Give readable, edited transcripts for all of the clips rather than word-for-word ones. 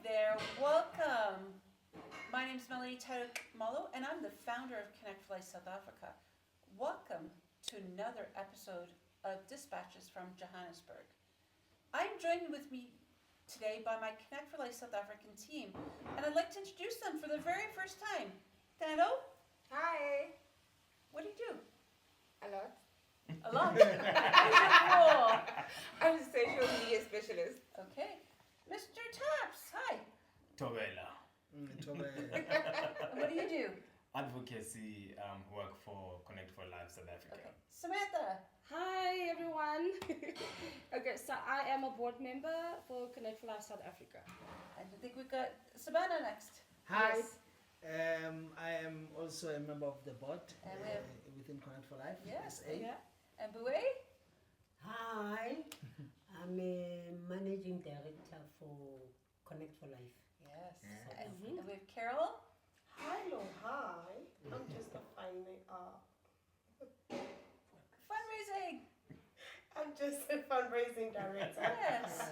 there, welcome. My name is Melanie Malo, and I'm the founder of Connect4Life South Africa. Welcome to another episode of Dispatches from Johannesburg. I'm joined with me today by my Connect4Life South African team, and I'd like to introduce them for the very first time. Dano? Hi. What do you do? A lot. A lot. What is your role? I'm a social media specialist. Okay. Mr. Taps, hi. Tobela. What do you do? Advocacy work for Connect4Life South Africa. Okay. Samantha. Hi everyone. Okay, so I am a board member for Connect4Life South Africa. And I think we've got Sabana next. Hi. Yes. I am also a member of the board And we have- within Connect4Life. Yes, SA. Yeah. And Boué? Hi, I'm a managing director for Connect4Life. Yes. Yeah. And we have Carol. Hello, hi. I'm just a Fundraising. I'm just a fundraising director. Yes.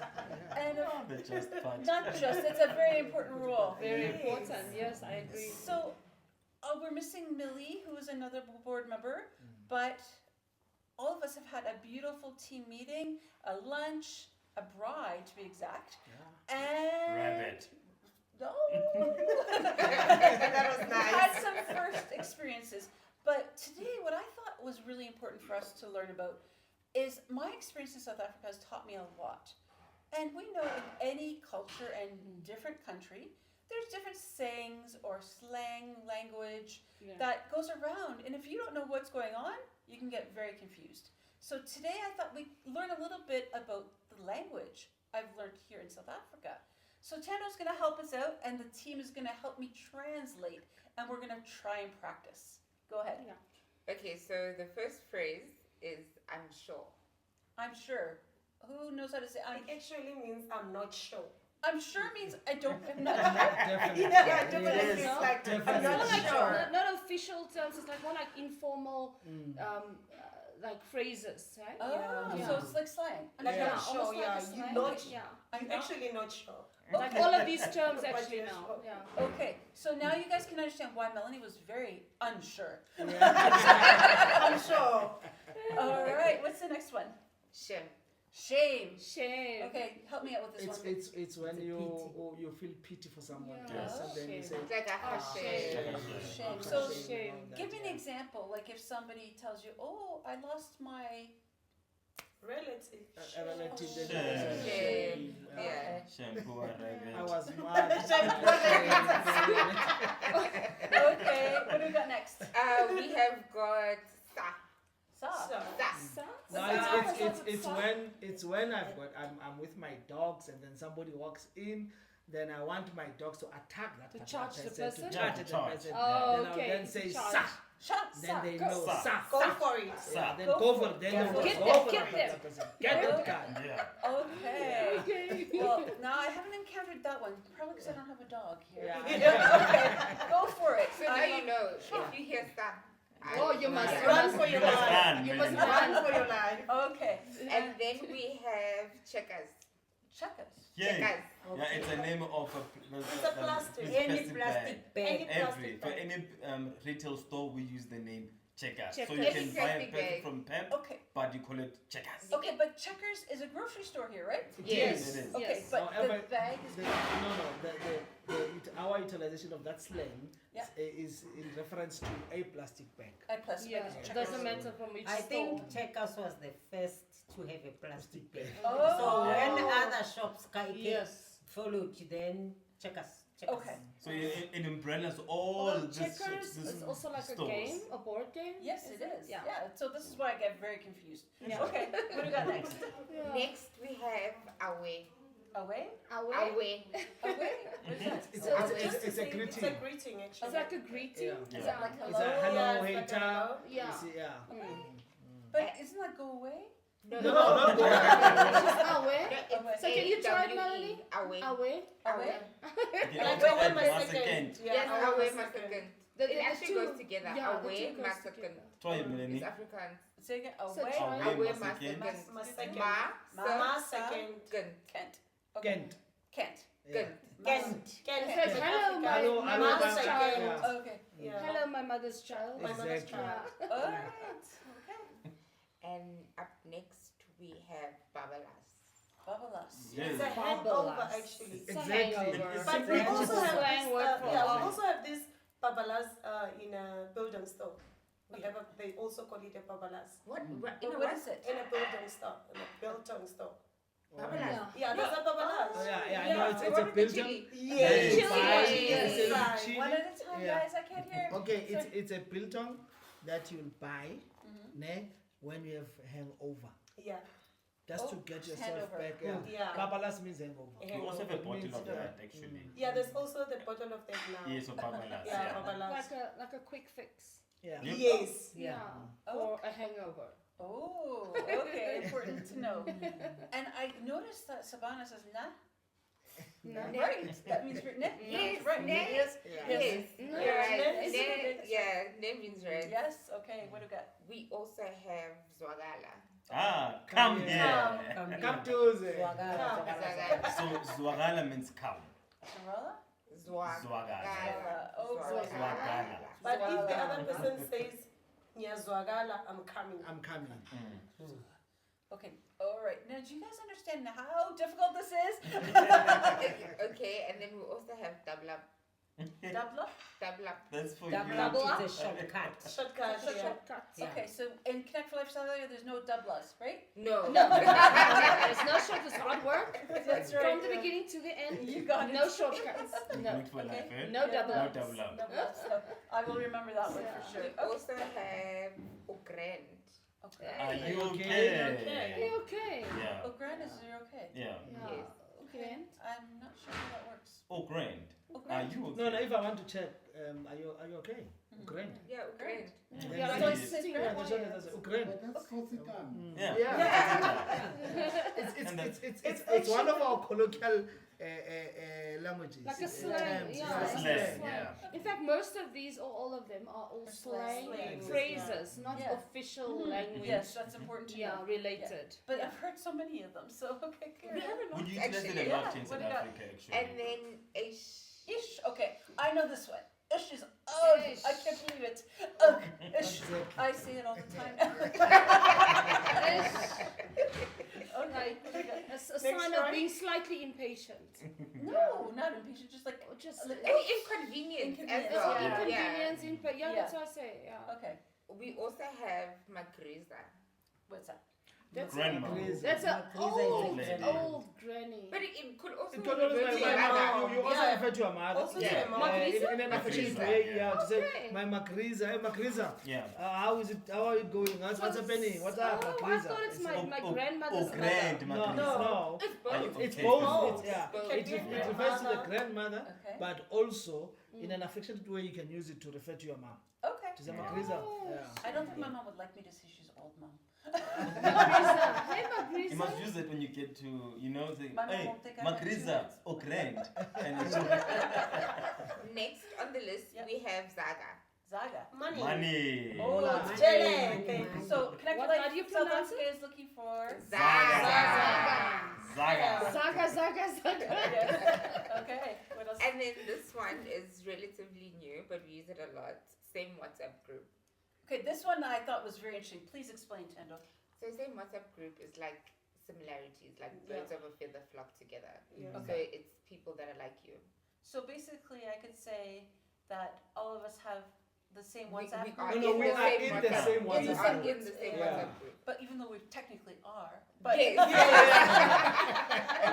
And The just part. not just, it's a very important role. Very Yes. important. Yes, I agree. So, we're missing Millie, who is another board member, but all of us have had a beautiful team meeting, a lunch, a bride to be exact, Yeah. and Rabbit. No. That was We've nice. had some first experiences, but today what I thought was really important for us to learn about is my experience in South Africa has taught me a lot. And we know in any culture and different country, there's different sayings or slang language Yeah. that goes around. And if you don't know what's going on, you can get very confused. So today I thought we'd learn a little bit about the language I've learned here in South Africa. So Tando's going to help us out, and the team is going to help me translate, and we're going to try and practice. Go ahead. Yeah. Okay, so the first phrase is I'm sure. I'm sure. Who knows how to say It actually means I'm not sure. I'm sure means I don't. I'm not Definitely. Yeah, definitely. Yes. It's like I'm Definitely. not Not like sure. not official terms. It's like more like informal, like phrases, right? Oh, Yeah. so it's like slang. I'm Like sure. I'm sure, almost like yeah. a You're slang. not. Yeah. I'm You're not- actually not sure. Like Okay. all of these terms But actually you're now. sure. Yeah. Okay, so now you guys can understand why Melanie was very unsure. I'm sure. All right, what's the next one? Shem. Shame. Shame. Okay, help me out with this one. It's when It's a you feel pity for someone. Yeah. Yes. And then you Shame. say, It's like a shame. Shame. "Ah, So, shame. and all that, Give me an yeah. example, like if somebody tells you, "Oh, I lost my." Relative. A relative that Shame. is Shame. yeah. Yeah. Shampoo and rabbit. I was mad. Okay, what do we got next? We have got sa. Sa. So, Sa. No, it's when I'm with my dogs and then somebody walks in, then I want my dogs to attack that To particular charge the person, person? to charge Yeah, the charge. person. Oh, then okay. I'll then say Charge. sa. Shut. Then they Go. know Sa. sa. go for it. Yeah, then Go go for for it. it. Then Go you for go it. for Get that them. person. Get Go. that guy. Yeah. Okay. Okay. Well, now I haven't encountered that one, probably because I don't have a dog here. Yeah. Okay, go for it. So now you know if you hear sa. Oh, you must Yeah. Run for your life. Run, You must Melanie. Run run. for your life. Okay. And then we have checkers. Check us. Yeah. Checkers. Yeah, it's a name of a It's a plastic. Any specific plastic bag. bag. Any Every plastic for bag. any retail store, we use the name Checkers. So Checkers. you Any can buy a plastic packet bag. from Pep, Okay. but you call it Checkers. Okay, but Checkers is a grocery store here, right? Yes. It is. Okay, Yes. but However, the bag is. Our utilization of that slang Yeah. is in reference to a plastic bag. I plus Yeah. bag is It Checkers. doesn't matter from which I store. think Checkers was the first to have a plastic bag. Oh. So when other shops Yes. followed, then Checkers. Okay. So in umbrellas, all Although this. checkers is also like a stores. game, a board game. Yes, it is. Yeah. Yeah. So this is why I get very confused. Yeah. Okay. What do we got next? Yeah. Next we have away. Away. Away. Away. Away. What is that? It's, So it's, it's it's, Just it's a to say, greeting. It's a greeting, actually. It's like a greeting. Yeah. Is that like It's a hello? hello, Yeah, it's like a hater. hello. Yeah. You see, yeah. But isn't that go away? No, No, no. no, go Just away. Away. So can you try it, AWE. Melanie? Away. Away. Away. Okay, Like okay, away and my once second. again, Yes, away away my my second. second. The It actually two- goes together. Yeah, the Away two goes my second. together. try it, Melanie. It's Afrikaans. Say again. So Away. try- Away Mas my again. second. My second. Ma. Ma. Ma Sa. second. Second. Kent. Okay. Kent. Kent. Yeah. Good. Kent. Kent. It says, South hello, Africa. Hello, my hello, mother's South child. Africa. Okay. Yeah. Hello, my mother's child. My mother's Exactly. child. Yeah. All right. Okay. And up next we have babalas. Babalas. It's Yes. a hangover Babalas. actually. It's a Exactly. hangover. It's But we French also is have slang this, word for we all. also have this babalas in a building store. They also call it a babalas. What? Mm. What? But In a what what? is it? In a building store, in a Biltong store. Babalas. Yeah. Yeah, there's a babalas. Oh, yeah, yeah, I Yeah. know it's a What with the Belgium. chili? Yes. You buy Yes. instead of Yes. chili. One at a time, Yeah. guys. I can't hear. Okay, Sorry. it's a biltong that you'll buy Mhm. when you have hangover. Yeah. Just to Oh, get yourself hangover. back. Yeah. Yeah. Babalas means hangover. We also have a It bottle means, of yeah. that actually. Yeah, there's also the bottle of that now. Yes, of babalas. Yeah, Yeah. babalas. Like a quick fix. Yeah. Yep. Yes. Yeah. Oh. For a hangover. Oh, okay. Important to know. And I noticed that Sabana says nah. No. Right. That means for nah. Yes, Right. nah. Yes. Yes. No. You're right. Yes. Ne- yeah, name means right. Yes. Okay. What do we got? We also have zwagala. Ah, come Come here. Come to the. Zwagala. So zwagala means come. Sorella? Zwagala. Oh, Zwagala. But if the Zwagala. other person says, Nyazwagala, I'm coming. I'm coming. Mm. Okay. All right. Now, do you guys understand how difficult this is? Okay, and then we also have double up. Double up? Double up. That's for Double you. up Double up? is a shortcut. Shortcut, yeah. Shortcuts. Yeah. Okay. So in Connect4Life South Africa, there's no double-us, right? No. No. There's no shortcuts. It's hard work. That's From the beginning to the end. You got it. No shortcuts. No. Good for life, eh? No Yeah, double No ups. double up. Double-us. So I will remember that one Yeah. for sure. We also have ugrand. Okay. Are you Okay? okay? Are you okay? Yeah. Oh, Grand is you're okay. Yeah. Yes. Okay. I'm not sure how that works. Oh, grand. Oh, Are Grand. you okay? No, no. If I want to check, are you okay? Mhm. Great. Yeah, ugrand. Yeah, Yeah, that's so it. it's sitting Yeah, right that's here. what it is. Great. Yeah. Yeah. It's one of our colloquial languages. Like a uh, slang, terms. yeah. It's a like a slang, slang. yeah. In fact, most of these, or all of them, are all Are slang slang, phrases, not Yeah. official Mhm. language. Yes, that's important to Yeah, know. related. But I've heard so many of them, so okay, We good. have a lot We use it actually. a Yeah. lot in What South do you got? Africa, actually. And then ish. Ish. Okay, I know this one. Ish is ugh. Ish. I can't believe it. Ugh. Ish. Exactly. I say it all the time. Okay. what do we got? A sign of one. being slightly impatient. No, not impatient. Just like Or just Look, Oh, inconvenience as Inconvenience, well. yeah. inconvenience, yeah, Yeah. that's what I say, yeah. okay. We also have magriza. What's that? That's Grandma. Crazy. That's an Old lady. old granny. But it could also It could always refer be to my another. mother. You also Yeah. refer to your mother. Also Yeah. to your mom. Magriza? In an affectionate Magriza, way, yeah. yeah. To say, Okay. my Magriza, hey Magriza, Yeah. how is it? How are you going? What's happening? What's up, Oh, I Magriza? thought it's my, Oh, my oh, grandmother's Oh, grand, No, Magriza. no. It's Are you both. It's okay? both. Both. It's, yeah. Both. It, Can be it refers to the grandmother. grandmother, Okay. but also in an affectionate way, you can use it to refer to your mom. Okay. To say Yeah. Magriza. Oh. Yeah. I don't think my mom would like me to say she's old, mom. Magriza. Hey, You Magriza. must use it when you get to, say, My mom hey, won't think I have 2 Magriza, minutes. oh, grand. And it's Next on the list, Yeah. we have Zaga. Zaga. Money. money. Oh, Money. it's Jelly. So Connect4Life How do you South pronounce Africa is looking for. Zaga. Zaga. Zaga, Zaga, Zaga. Yes. Okay. What else? And then this one is relatively new, but we use it a lot. Same WhatsApp group. Okay, this one I thought was very interesting. Please explain, Tendo. So same WhatsApp group is like similarities, like birds of a feather flock together. Yeah. So it's people that are like you. So basically, I could say that all of us have the same We WhatsApp are group. No, in we the are same in the WhatsApp. same We WhatsApp are group. in the same Yeah. WhatsApp group. But even though we technically are, but Yes.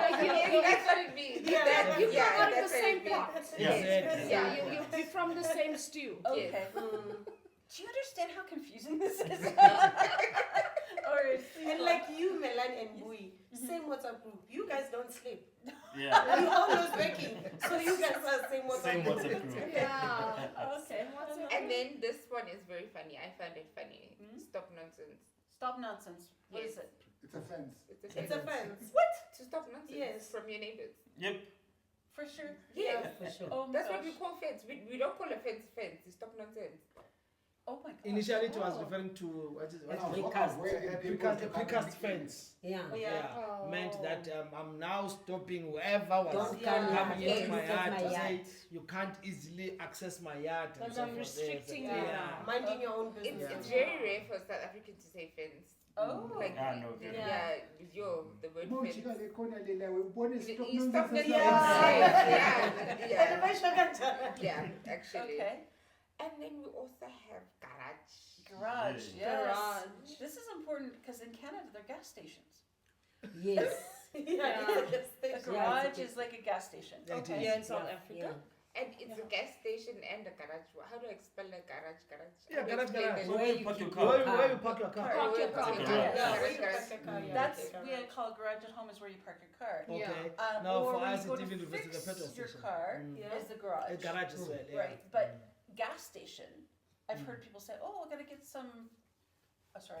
Like Yes, you, that's what it means. Yeah. That- you yeah, come out of that's the what same it means. pot. Yeah. Exactly. Yeah, you're from the same stew. okay. Mm. Do you understand how confusing this is? Or And like you, Melan and Bui, same WhatsApp group. You guys don't sleep. Yeah. You always working. So you guys are same WhatsApp Same group. WhatsApp group. Yeah. okay. And then this one is very funny. I found it funny. Hmm? Stop nonsense. Stop nonsense. What is Yes. it? It's a fence. It's a It's fence. a fence. To stop nonsense Yes. from your neighbors. Yep. For sure. Yes. For sure. Oh my That's gosh. what we call fence. We don't call a fence fence. It's stop nonsense. Oh my god. Initially, it was Oh. referring to what is Like what precast. precast fence. Yeah. Yeah. Oh. Meant that I'm now stopping whoever was Don't Yeah. come coming here into my look at yard my to yard. say you can't easily access my yard. and Because so I'm forth. restricting Yeah. you Yeah. now. Minding your own It's, business. it's very rare for South African to say fence. Oh. Like, No, very yeah, the word fence. You Stop stop getting Yeah. yeah, actually. Okay. And then we also have garage. Garage. Yeah. Yes. Garage. This is important because in Canada they're gas stations. Yes. Yeah. A garage is like a gas station. Yeah, it Okay. is. Yeah, in South Yeah. Africa. And it's a gas station and a garage. How do I spell a garage? Yeah, How do I garage, explain garage. that? Where you park your car. Where you park your car? Park your car. Park your Yeah. Yeah, Garage, where you garage. park your car, yeah. That's Okay, we garage. call a garage at home is where you park your car. Yeah. Okay. No, No, or for when us you go it to even refers to the fix petrol your station. car Yeah. is the garage. A garage as well. Yeah. Right, but gas station. I've heard people say, "Oh, I gotta get some." Petrol.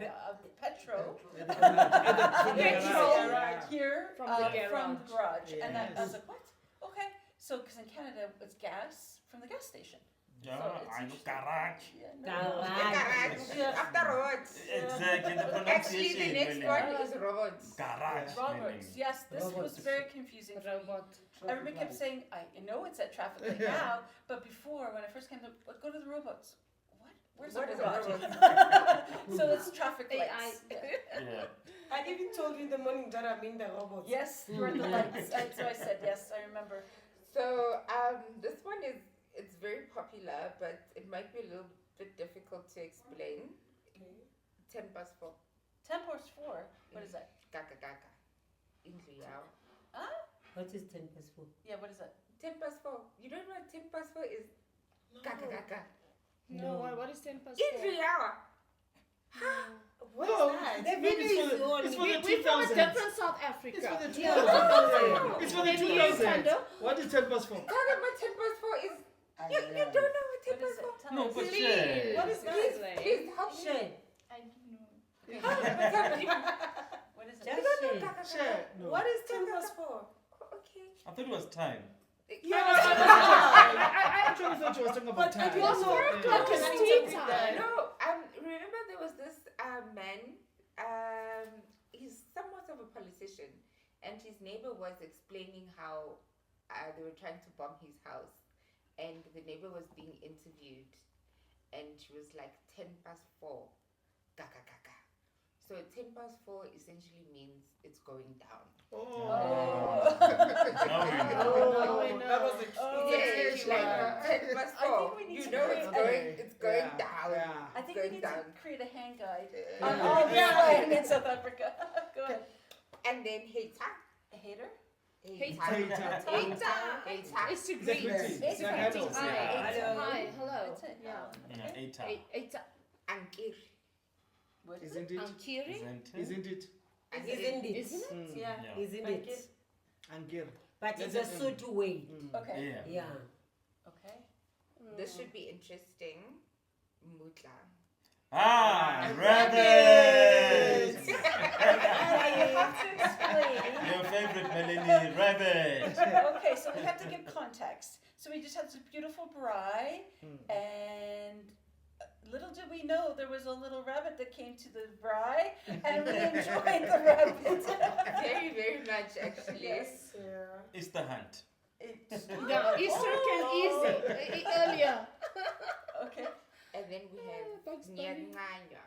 At the garage. At the Petrol garage. here From the from the garage, and that, I Yes. was like, "What? Okay." So, because in Canada it's gas from the gas station. Yeah, So it's I know interesting. garage. Yeah, The Garage. garage. Afterwards. Exactly, the Actually, pronunciation. the next really. one is robots. Garage. Roberts. meaning. Yes, this was Roberts. very confusing for me. Robot. Everybody kept saying, "I know it's at traffic light now," but before when I first came to go to the robots. What? Where's What the is a robot? robot? So it's traffic lights. Yeah. I even told you in the morning that I mean the robots. Yes, you were the lights. So I said yes. I remember. So this one is it's very popular, but it might be a little bit difficult to explain. 10 past 4. 10 past 4. What is that? Kaka kaka. Indlu yao. What is 10 past 4? Yeah. What is that? 10 past 4. You don't know what 10 past 4 is? Kaka kaka. No, what is 10 past 4? Indlu yao. What No, is that? The video is on. It's for the We're from a 2000s. different South Africa. It's for the Yeah. 2000s. It's for the Maybe 2000s. Sando? What is 10 past 4? Talking about 10 past 4 is you don't know what 10 What is past 4 it? Tell No, us. but Please. share. What is Please, that? please help me. Share. I don't know. What is it? Just You don't know share. kaka kaka. Share. No. What is 10 past 4? Okay. I thought it was time. I actually thought you were talking about But I time. don't know. Yeah. o'clock is Can I tea interpret time. that? No, remember there was this man, he's somewhat of a politician, and his neighbor was explaining how they were trying to bomb his house, and the neighbor was being interviewed, and she was like 10 past 4, kaka kaka. So 10 past 4 essentially means it's going down. Oh. Now we know. Now we know. That was a Oh, Yeah, yeah, it's yeah. like 10 past I think 4. we need You to know create it's going Yeah. down. Yeah. I think we Going need to down. create a hand guide Yeah. on all the Yeah. slang in South Africa. Go ahead. And then hater. A hater? Hater. Hater. It's to It's a greet. greeting. It's It's a a hello. greeting. Hi. Hello. Hi. Hello. That's it. Yeah. Yeah, 8 It's Ankir. What is it? Isn't it? Ankiri. Isn't it? Isn't it? Isn't it? Isn't it? Mm. Yeah. Yeah. Isn't Like it? Angir. But it's a Sotho way. Mm. Okay. Yeah. Yeah. Okay. This should be interesting. Mutla. Ah, And rabbit! You have to explain. Your favorite Melanie, rabbit! Okay, so we have to give context. So we just had this beautiful braai, and little did we know there was a little rabbit that came to the braai, and we enjoyed the rabbit. Very, very much actually. Yes. Yeah. It's the hunt. It's, Yeah, Easter came easy earlier. okay. And then we have Bugs Bunny. Nyanganya.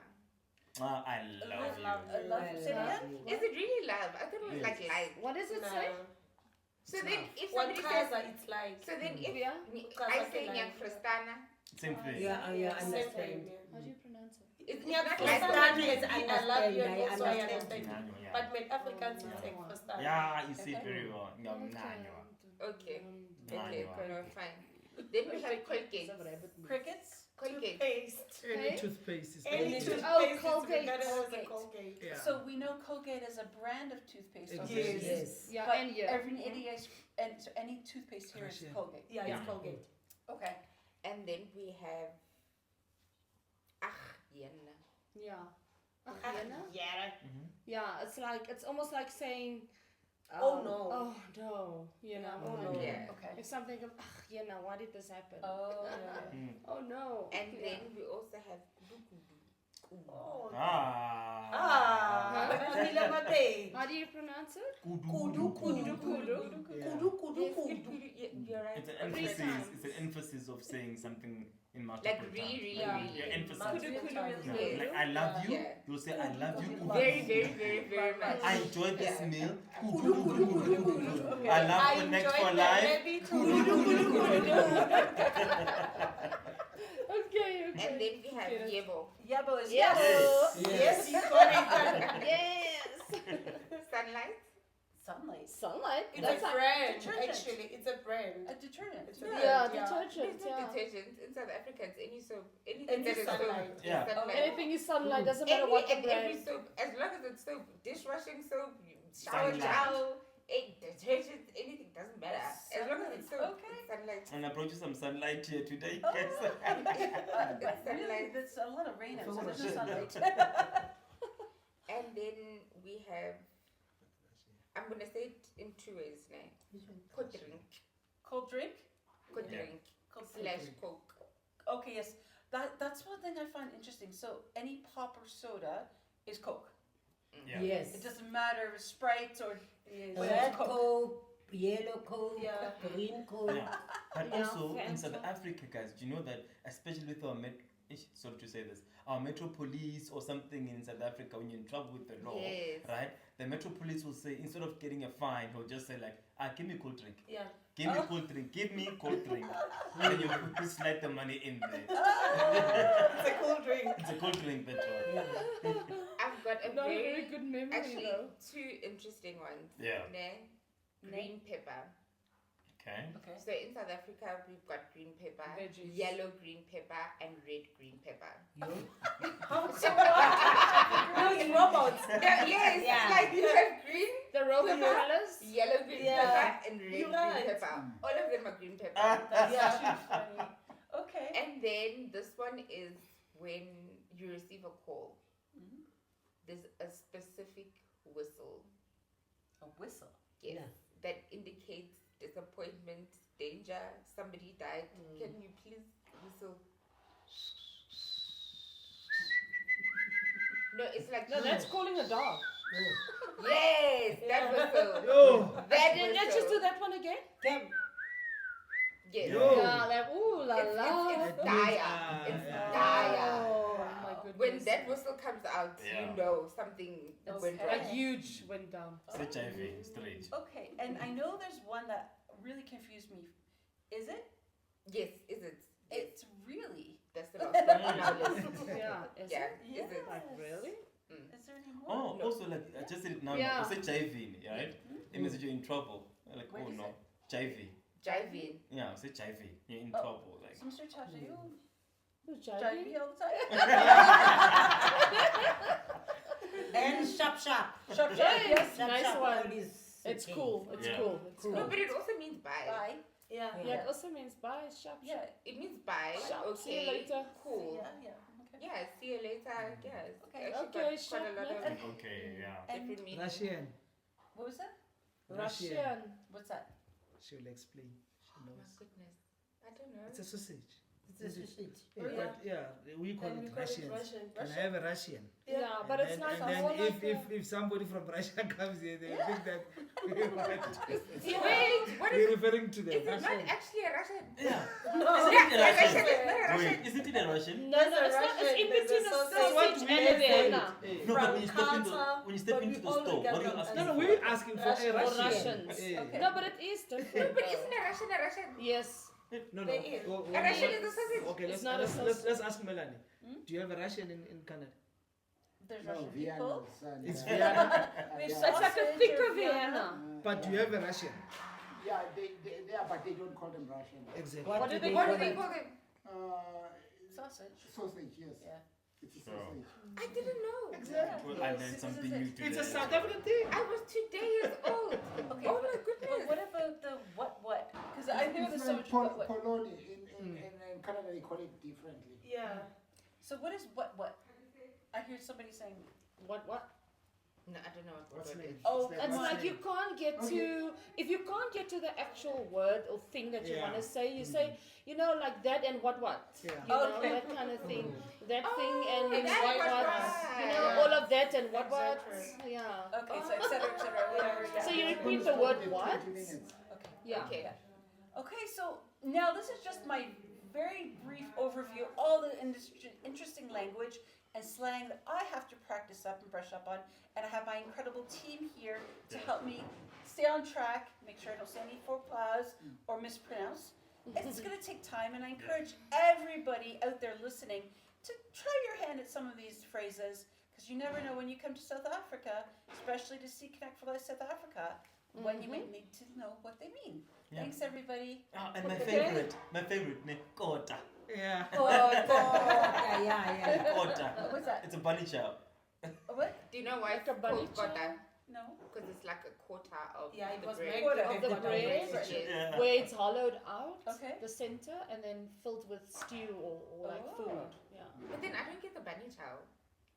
Ah, I love you. I love I say it love again. you. Is it really love? I thought it was Yes. like live. What does it No. say? So then if One somebody says, casa, it's like. so then if Yeah. I say Nyang Fristana, Same thing. Yeah, I Same understand. thing, How do you pronounce it? it's Yeah, not for like some Fristana reason, is I love you and I also I understand. understand you. Yeah. But with Africans, it's like Oh. first time. Yeah, you say it Okay. very well. Okay. Okay, Nyangwa. no, fine. Then we have Colgate. Crickets. Colgate. Paste. Any Okay. toothpaste is Any good. toothpaste Oh, is Colgate. regarded as a Colgate. Colgate. Yeah. So we know Colgate as a brand of toothpaste. Yes. obviously. Yes. Yeah, But and yeah. every idiot and so any toothpaste here is Correct, yeah. Colgate. Yeah, Yeah. it's Colgate. Okay. And then we have Yenna. Yeah. Ah, Ach, Jena? Yeah. Mhm. Yeah, it's almost like saying Oh, no. Oh no. You know. Oh, like, no. Yeah. Okay. If something of, you know, why did this happen? Oh, yeah. Oh no. And Yeah. then we also have kudu. Oh. Ah. Ah. How do you pronounce it? Kudu, kudu, kudu. Yeah. Kudu, kudu, Yes, kudu. you're right. It's an Every emphasis. time. It's an emphasis of saying something in multiple Like times. really, Yeah. really. Yeah, emphasis. Multiple Kudu, times. kudu, Yeah, Yes. like I love you. Yeah. You'll say I love you. Kudu. Very, very, very, very much. I enjoyed this Yeah. meal. Kudu, kudu, kudu, kudu. I love Connect for Life. Kudu, kudu, kudu. Okay. And then we have Get it. yebo. Yabo is Yes. Yes, you correct. Yes. Sunlight. sunlight. Sunlight. It's That's a like brand, detergent. actually. It's a brand. A detergent. It's a yeah, brand, detergent. It's not Yeah. detergent. In South Africa, it's any soap. Anything Any that is sunlight. soap. Yeah. Sunlight. Anything is sunlight. Doesn't matter Every, what the and every brand. soap, as long as it's soap, dishwashing soap, shower Sunlight. gel, detergent, anything doesn't matter. As long as it's soap, Okay. it's sunlight. And I brought you some sunlight here today. Oh, guys. It's really? sunlight. There's a lot of rain out, so there's no sunlight. And then we have, I'm gonna say it in two ways now. Cold drink, Cold drink? cold Yeah. drink, Cold slash coke. Okay, yes. That's one thing I find interesting. So any pop or soda is Coke. Yeah. Yes. It doesn't matter if it's Sprite or Yes. Well, Red Coke. Coke, yellow Coke, Yeah. green Coke. Yeah. But Yeah, also in South Fanta. Africa, guys, do you know that especially with our sorry to say this, our metro police or something in South Africa, when you're in trouble with the law, Yes. right? The metro police will say, instead of getting a fine, he'll just say like, give me cold drink. Yeah. Give me cold drink. Give me cold drink. And you slide the money in there. It's a cool drink. It's a cold drink, that one. I've got a Not a very, very good memory actually, though. two interesting ones. Yeah. Ne? Green pepper. Okay. Okay. So in South Africa, we've got green pepper, Veggies. yellow green pepper, and red green pepper. How so? Those robots. Yes, Yeah. like you have green, The robot Pepper. colors. yellow green Yeah. pepper, and red You're green right. pepper. All of them are green pepper. That's Yeah. too funny. Okay. And then this one is when you receive a call. Mhm. There's a specific whistle, A whistle. yes, Yeah. that indicates disappointment, danger, somebody died. Can you please whistle? No, it's like No, that's calling a dog. yes, that whistle. Yo. That Let's just do whistle. that one again. Cam, Yes. Yo. Yeah, like ooh la la. It's That dire. means, It's yeah. dire. Oh my goodness. When that whistle comes out, Yeah. you know something It's went Okay. wrong. Like huge went down. It's HIV, straight. Okay, and I know there's one that really confused me. Is it? Yes, is it? Yes, It's really. that's the last one on our list. Yeah. Is Yeah, it? is it? Like really? Is there any more? Oh, No. also like I just said it now. Yeah. It's HIV, right? It means that you're in trouble. Like, What oh is no, it? HIV. Driving. Yeah, it's HIV. You're in Oh. trouble. Like. So Mr. Tasha, you Who's drive driving? me all the time? and sharp. Sharp, Yes, yes. nice one. all is It's okay. cool. It's Yeah. cool. It's Cool. No, cool. but it also means bye. Bye. Yeah. Yeah, it also means bye. Sharp. Yeah. It means bye. Sharp. Okay. See you later. Cool. Yeah, yeah. Okay. Yeah, see you later. Yes. Okay. Actually Okay, got sharp, quite a lot of later. Okay, yeah. And different meanings. Russian. what was that? Russian. What's that? She'll explain. She Oh my knows. goodness. I don't know. It's a sausage. It's a sausage. Yeah, Yeah. but yeah, we call And it we call it Russian. Russian. Can I have a Russian? Yeah, Yeah. but And it's then- nice. And I more then like if somebody from Russia comes here, they think that Wait, what we're is referring to them. it? Not actually a Russian. Yeah. No. Isn't it a Russian Russian? is not a Russian. Wait, isn't it a Russian? No, no, it's not. It's in There's a between the sausage. That's what sausage we and the said. Vienna. No, but From when you step into Qatar, when you step but into we the all store, what are you gather asking No, no, for? we're asking for a Russian. Or Russian. Russians. Yeah. Okay. No, but it is different. But isn't a Russian a Russian? Yes. No, no. There is. A Russian is a sausage. Okay, It's let's, not a let's ask Melanie. Hmm? Do you have a Russian in Canada? There's No, Russian Vienna. people. It's Yeah. Vienna. We've Yeah. It's like a Sausage thicker or Vienna. But do you have a Russian? Yeah, they are, but they don't call them Russian. Exactly. What do they What call do they it? call them? Sausage. Sausage, yes. Yeah. It's a Sure. sausage. I didn't know. Exactly. Well, I learned something new today. It's a South African thing. I was 2 days old. Okay. Oh my But goodness. what about the what? Because I hear the It's so like much what. Poloni. In Canada, they call it differently. Yeah. So what is what? I hear somebody saying What? No, I don't know what What's word name? it is. Oh, What's It's name? like you can't get to, if you can't get to the actual word or thing that you Yeah. want to say, you say, you know, like that and what. Yeah. You know, Okay. that kind of thing. That Oh, thing and that what. was You know, right. all of that and what. Exactly. Yeah. Okay, so et cetera, whatever. Yeah. So you It's repeat gonna the word stop in what? 20 minutes. Okay. Yeah. Okay. Okay, so now this is just my very brief overview of all the interesting language and slang that I have to practice up and brush up on. And I have my incredible team here to help me stay on track, make sure I don't say any faux pas or mispronounce. It's going to take time, and I encourage everybody out there listening to try your hand at some of these phrases, because you never know when you come to South Africa, especially to see Connect for Life South Africa, when you might need to know what they mean. Yeah. Thanks, everybody. And my Okay. favorite, Nekota. Yeah. Oh, Yeah. Nekota. what's that? It's a bunny chow. What? Do you know why Like it's a bunny called kota? No. Because it's like a quarter of Yeah, it the was bread. made Quarter to of have the got bread. bread. Yes. Yeah. Where it's hollowed out, Okay. the center, and then filled with stew or like Oh. food. Yeah. But then I don't get the bunny chow.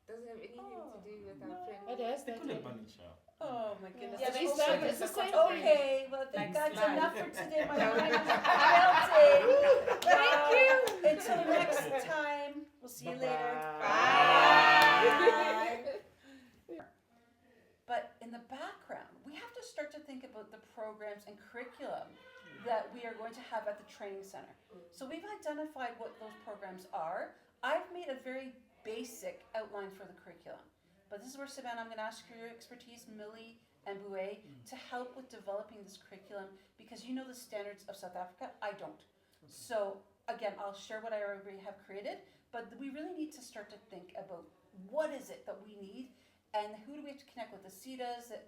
Doesn't have anything to do with our friend. It has They that. call it bunny chow. Oh my goodness. Yeah, That's they It's also also- the- it's the use same the thing. Okay, well, I think Thanks, that's bye. enough for today. My No. brain is melting. Thank you. Until next time, we'll see you later. But in the background, we have to start to think about the programs and curriculum that we are going to have at the training center. So we've identified what those programs are. I've made a very basic outline for the curriculum. But this is where, Savannah, I'm going to ask for your expertise, Millie and Bouet, to help with developing this curriculum, because you know the standards of South Africa. I don't. So again, I'll share what I already have created, but we really need to start to think about what is it that we need, and who do we have to connect with? The CETAs, the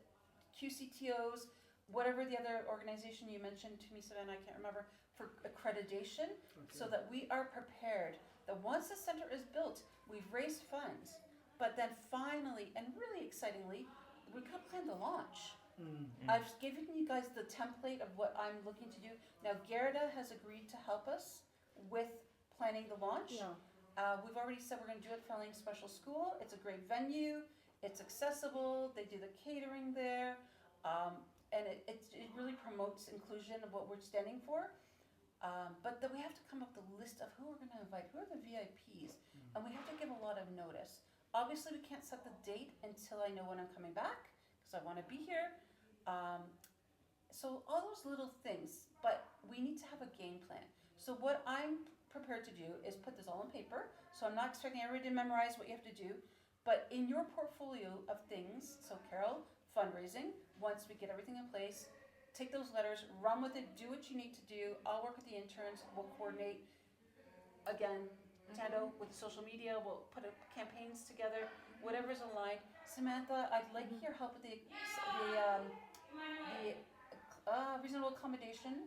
QCTOs, whatever the other organization you mentioned to me, Savannah, I can't remember, for accreditation, so that we are prepared that once the center is built, we've raised funds, but then finally, and really excitingly, we're going to plan the launch. I've given you guys the template of what I'm looking to do. Now, Gerda has agreed to help us with planning the launch. Yeah. We've already said we're going to do it at Felling Special School. It's a great venue. It's accessible. They do the catering there. And it really promotes inclusion of what we're standing for. But then we have to come up with a list of who we're going to invite. Who are the VIPs? And we have to give a lot of notice. Obviously, we can't set the date until I know when I'm coming back, because I want to be here. So all those little things, but we need to have a game plan. So what I'm prepared to do is put this all on paper. So I'm not expecting everybody to memorize what you have to do, but in your portfolio of things, so Carol, fundraising, once we get everything in place, take those letters, run with it, do what you need to do. I'll work with the interns, we'll coordinate. Again, Tando with the social media, we'll put campaigns together, whatever's aligned. Samantha, I'd like your help with the reasonable accommodation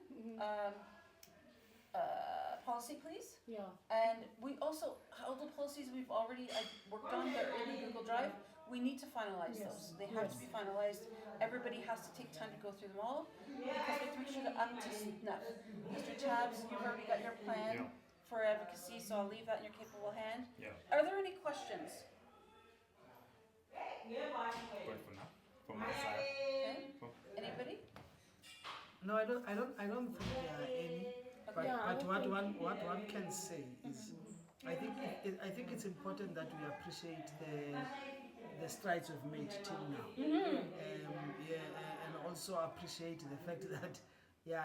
policy, please. Yeah. And we also, all the policies we've already worked on, they're in the Google Drive. We need to finalize those. They have to be finalized. Everybody has to take time to go through them all, because we have to make sure they're up to snuff. Mr. Tabs, you've already got your plan for advocacy, so I'll leave that in your capable hand. Yeah. Are there any questions? Good for now. From my side. Okay. Anybody? No, I don't think there are any. But, Yeah, I but don't what one can say is, I think it's important that we appreciate the strides we've made till now. And also appreciate the fact that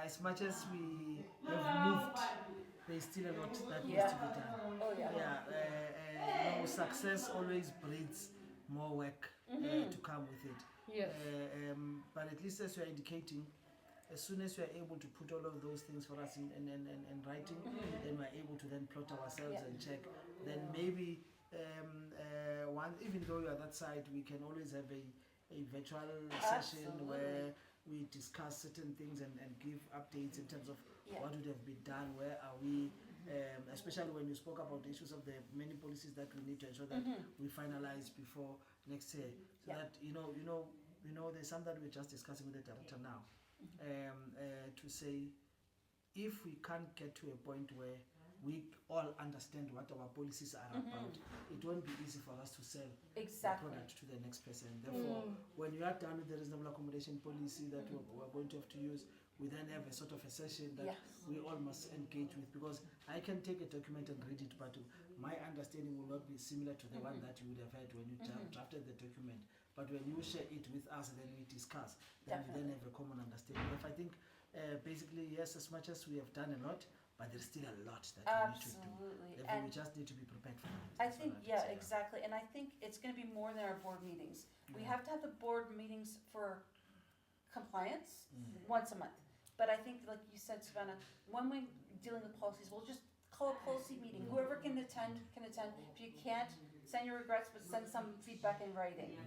as much as we have moved, there's still a lot that needs to be done. Oh yeah. Success always breeds more work to come with it. Yes. But at least as you're indicating, as soon as we are able to put all of those things for us in writing, then we're able to then plot ourselves and check. Then maybe even though you're that side, we can always have a virtual session where we discuss certain things and give updates in terms of what would have been done, where are we, especially when you spoke about the issues of the many policies that we need to ensure that we finalize before next year. So that there's something that we're just discussing with the director now. To say, if we can't get to a point where we all understand what our policies are about, it won't be easy for us to sell Exactly. the product to the next person. Therefore, when you are done with the reasonable accommodation policy that we're going to have to use, we then have a sort of a session that Yes. we all must engage with, because I can take a document and read it, but my understanding will not be similar to the one that you would have had when you drafted the document. But when you share it with us, then we discuss, then we then have a common understanding. If I think basically, yes, as much as we have done a lot, but there's still a lot that we need to do. Absolutely. Therefore, And we just need to be prepared for that. I That's think, all I can say. exactly. And I think it's going to be more than our board meetings. We have to have the board meetings for compliance once a month. But I think, like you said, Savannah, when we're dealing with policies, we'll just call a policy meeting. Whoever can attend, can attend. If you can't, send your regrets, but send some feedback in writing.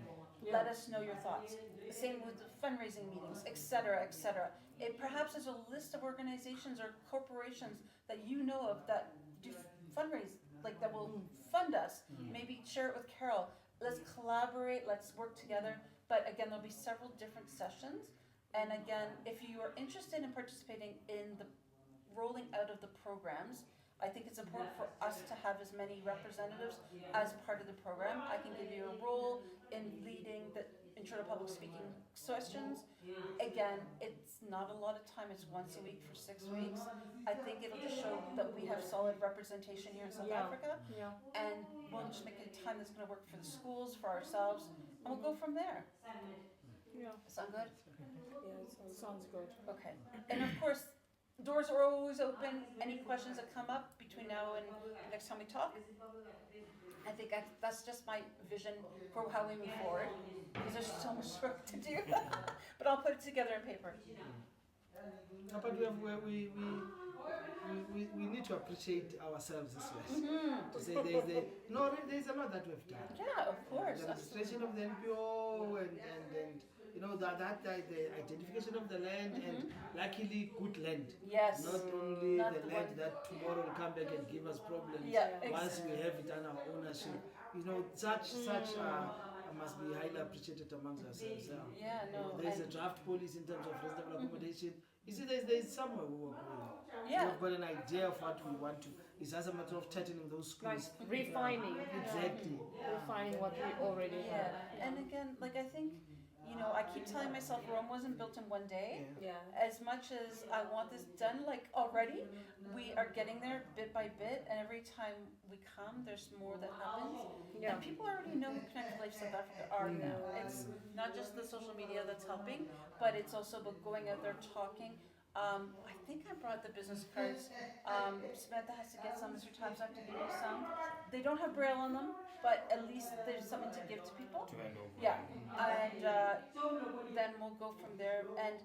Let us know your thoughts. Same with the fundraising meetings, etc., etc. It perhaps is a list of organizations or corporations that you know of that do fundraise, like that will fund us. Maybe share it with Carol. Let's collaborate. Let's work together. But again, there'll be several different sessions. And again, if you are interested in participating in the rolling out of the programs, I think it's important for us to have as many representatives as part of the program. I can give you a role in leading the intro to public speaking sessions. Again, it's not a lot of time, it's once a week for 6 weeks. I think it'll just show that we have solid representation here in South Africa. Yeah. And we'll just make it a time that's gonna work for the schools, for ourselves, and we'll go from there. Yeah. Sound good? Sounds good. Okay. And of course, doors are always open. Any questions that come up between now and the next time we talk? I think that's just my vision for how we move forward, because there's so much work to do. But I'll put it together in paper. No, but we need to appreciate ourselves as well. To say there's a lot that we've done. Yeah, of course. The registration of the NPO and you know the identification of the land and luckily good land. Yes. Not only Not the the land one- that tomorrow will come back and give us problems. Yeah, Once we have it on our ownership, you know, such must be highly appreciated amongst ourselves. Yeah, no. There's a and- draft policy in terms of reasonable accommodation. You see, there's somewhere we were going. Yeah. We've got an idea of what we want to. It's just a matter of tightening those Like screws. refining. Exactly. Refining what we already Yeah. have. And again, like I think, you know, I keep telling myself Rome wasn't built in one day. Yeah. As much as I want this done, like already, we are getting there bit by bit, and every time we come, there's more that happens. Yeah. And people already know who Connect4Life South Africa are now. It's not just the social media that's helping, but it's also about going out there talking. I think I brought the business cards. Samantha has to get some, Mr. Tabs have to give you some. They don't have Braille on them, but at least there's something to give to people. To hand over. Yeah, and then we'll go from there. And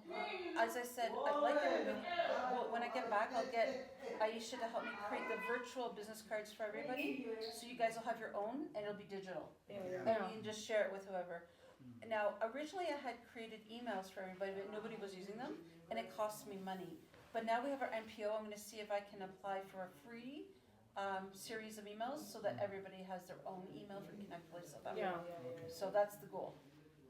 as I said, I'd like everybody, well, when I get back, I'll get Aisha to help me create the virtual business cards for everybody. So you guys will have your own, and it'll be digital. And you can just share it with whoever. Now, originally I had created emails for everybody, but nobody was using them, and it cost me money. But now we have our NPO. I'm going to see if I can apply for a free series of emails so that everybody has their own email for Connect4Life South Africa. Yeah. So that's the goal.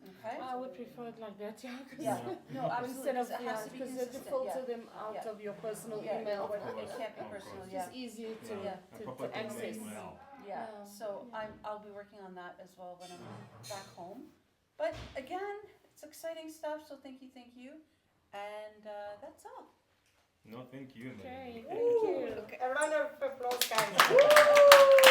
Okay? I would prefer it like that, yeah. 'Cause Yeah. No, absolutely. Instead of, It has to be because you have to consistent. filter Yeah. them out Yeah. of your personal Yeah, email. but course. it can't be Of personal. course. Yeah. It's easy to, Yeah. A to, proper to access. domain well. Yeah. Yeah. So I'll be working on that as well when I'm back home. But again, it's exciting stuff. So thank you, and that's all. No, thank you, man. Okay, thank you. Okay, a round of applause, guys.